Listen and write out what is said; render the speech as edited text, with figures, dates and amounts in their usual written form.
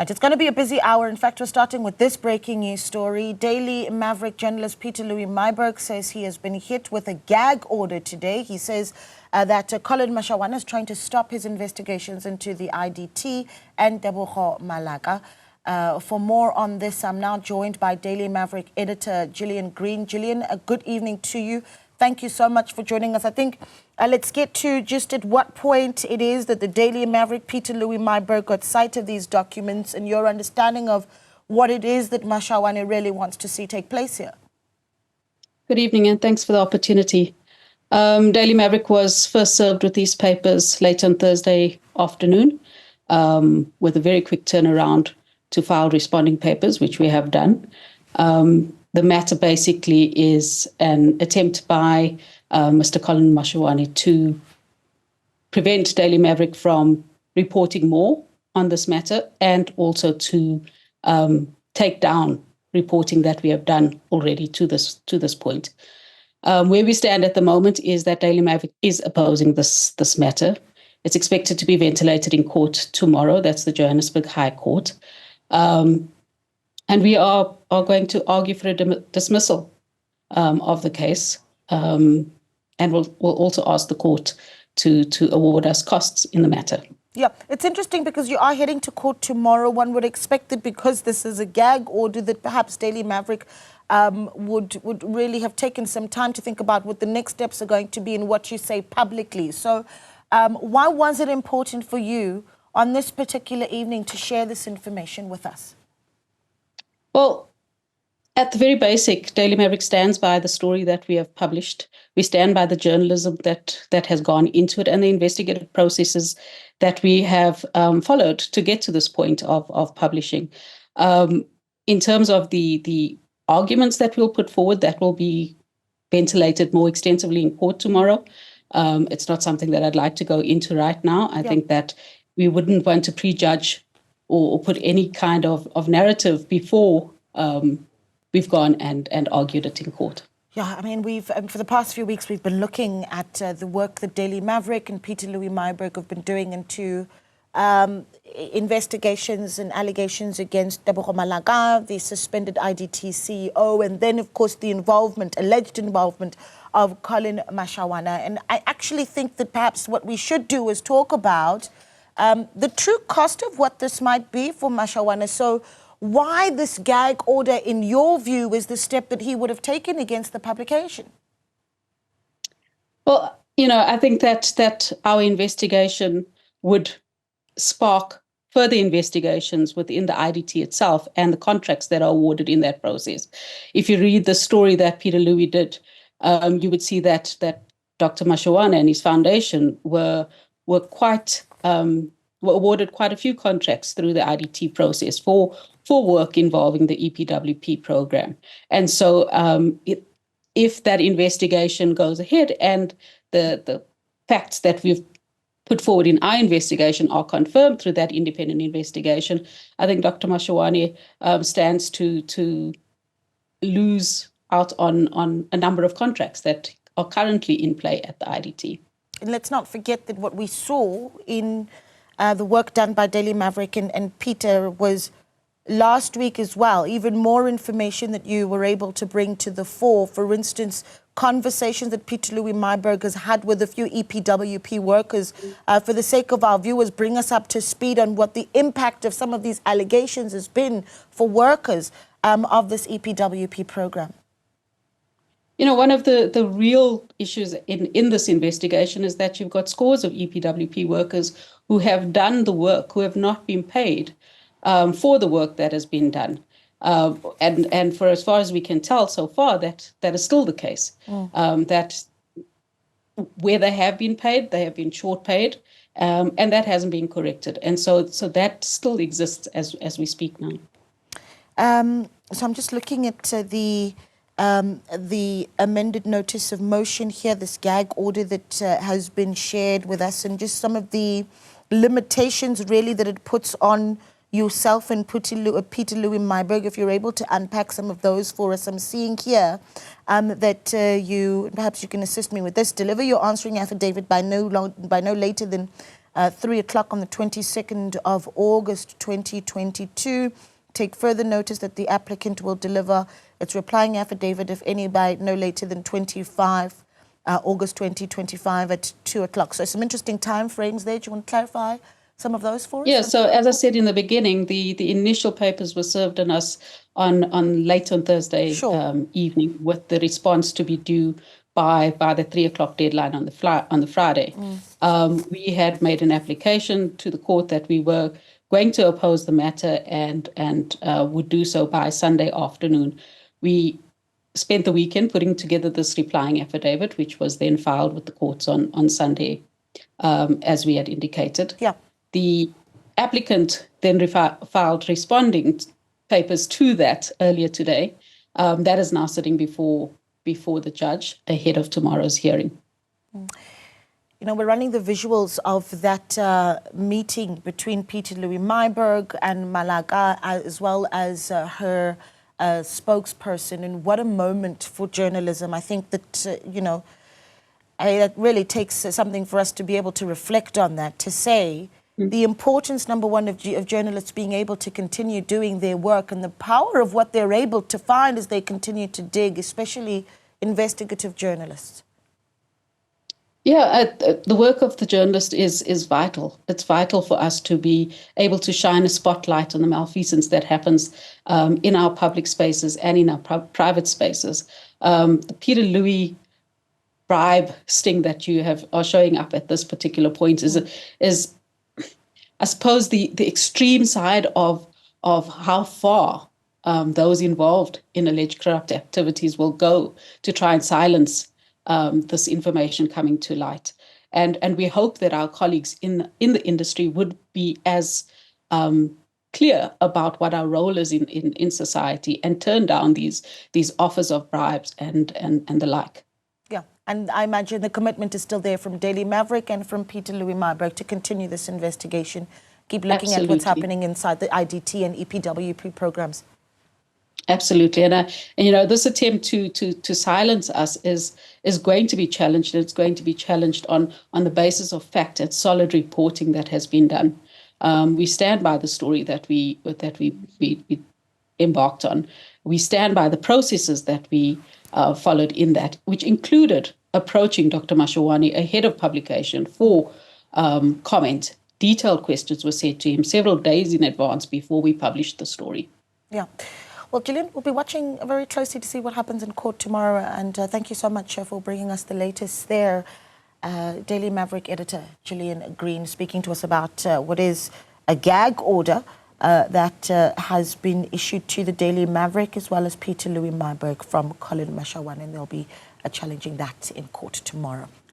Right, it's going to be a busy hour. In fact, we're starting with this breaking news story. Daily Maverick journalist Pieter Louis Myburg says he has been hit with a gag order today. He says that Collin Mashawana is trying to stop his investigations into the IDT and Tebogo Malaka. For more on this, I'm now joined by Daily Maverick editor Gillian Green. Gillian, a good evening to you. Thank you so much for joining us. I think let's get to just at what point it is that the Daily Maverick, Pieter Louis Myburg, got sight of these documents and your understanding of what it is that Mashawana really wants to see take place here. Good evening and thanks for the opportunity. Daily Maverick was first served with these papers late on Thursday afternoon with a very quick turnaround to file responding papers, which we have done. The matter basically is an attempt by Mr. Collin Mashawana to prevent Daily Maverick from reporting more on this matter and also to take down reporting that we have done already to this point. Where we stand at the moment is that Daily Maverick is opposing this matter. It's expected to be ventilated in court tomorrow. That's the Johannesburg High Court. And we are going to argue for a dismissal of the case, and we'll also ask the court to award us costs in the matter. Yeah, it's interesting because you are heading to court tomorrow. One would expect that because this is a gag order that perhaps Daily Maverick would really have taken some time to think about what the next steps are going to be and what you say publicly. So why was it important for you on this particular evening to share this information with us? Well, at the very basic, Daily Maverick stands by the story that we have published. We stand by the journalism that has gone into it and the investigative processes that we have followed to get to this point of publishing. In terms of the arguments that we'll put forward, that will be ventilated more extensively in court tomorrow. It's not something that I'd like to go into right now. I think that we wouldn't want to prejudge or put any kind of narrative before we've gone and argued it in court. Yeah, I mean, we've for the past few weeks, we've been looking at the work that Daily Maverick and Pieter Louis Myburg have been doing into investigations and allegations against Tebogo Malaka, the suspended IDT CEO, and then, of course, the alleged involvement of Collin Mashawana. And I actually think that perhaps what we should do is talk about the true cost of what this might be for Mashawana. So why this gag order, in your view, is the step that he would have taken against the publication? Well, I think that our investigation would spark further investigations within the IDT itself and the contracts that are awarded in that process. If you read the story that Pieter Louis did, you would see that Dr. Mashawana and his foundation were awarded quite a few contracts through the IDT process for work involving the EPWP program. And so if that investigation goes ahead and the facts that we've put forward in our investigation are confirmed through that independent investigation, I think Dr. Mashawana stands to lose out on a number of contracts that are currently in play at the IDT. And let's not forget that what we saw in the work done by Daily Maverick and Pieter was last week as well, even more information that you were able to bring to the fore. For instance, conversations that Pieter Louis Myburg has had with a few EPWP workers. For the sake of our viewers, bring us up to speed on what the impact of some of these allegations has been for workers of this EPWP program. One of the real issues in this investigation is that you've got scores of EPWP workers who have done the work, who have not been paid for the work that has been done. And for as far as we can tell so far, that is still the case. That where they have been paid, they have been short paid, and that hasn't been corrected. And so that still exists as we speak now. So I'm just looking at the amended notice of motion here, this gag order that has been shared with us, and just some of the limitations really that it puts on yourself and Pieter Louis Myburg, if you're able to unpack some of those for us. I'm seeing here that perhaps you can assist me with this. Deliver your answering affidavit by no later than 3 o'clock on the 22nd of August 2022. Take further notice that the applicant will deliver its replying affidavit, if any, by no later than August 2025 at 2 o'clock. So some interesting time frames there. Do you want to clarify some of those for us? Yeah, so as I said in the beginning, the initial papers were served on us on late on Thursday evening, with the response to be due by the 3 o'clock deadline on the Friday. We had made an application to the court that we were going to oppose the matter and would do so by Sunday afternoon. We spent the weekend putting together this replying affidavit, which was then filed with the courts on Sunday, as we had indicated. Yeah. The applicant then filed responding papers to that earlier today. That is now sitting before the judge ahead of tomorrow's hearing. You know, we're running the visuals of that meeting between Pieter Louis Myburg and Malaka, as well as her spokesperson. And what a moment for journalism. I think that, that really takes something for us to be able to reflect on that, to say the importance, number one, of journalists being able to continue doing their work, and the power of what they're able to find as they continue to dig, especially investigative journalists. Yeah, the work of the journalist is vital. It's vital for us to be able to shine a spotlight on the malfeasance that happens in our public spaces and in our private spaces. The Pieter Louis bribe sting that you are showing up at this particular point is I suppose the extreme side of how far those involved in alleged corrupt activities will go to try and silence this information coming to light. And we hope that our colleagues in the industry would be as clear about what our role is in society, and turn down these offers of bribes and the like. Yeah, and I imagine the commitment is still there from Daily Maverick and from Pieter Louis Myburg to continue this investigation, keep looking at what's happening inside the IDT and EPWP programs. Absolutely, and this attempt to silence us is going to be challenged. It's going to be challenged on the basis of fact and solid reporting that has been done. We stand by the story that we embarked on. We stand by the processes that we followed in that, which included approaching Dr. Mashawana ahead of publication for comment. Detailed questions were said to him several days in advance before we published the story. Yeah. Well, Gillian, we'll be watching very closely to see what happens in court tomorrow, and thank you so much for bringing us the latest there. Daily Maverick editor Gillian Green speaking to us about what is a gag order that has been issued to the Daily Maverick, as well as Pieter Louis Myburg from Collin Mashawana, and they'll be challenging that in court tomorrow.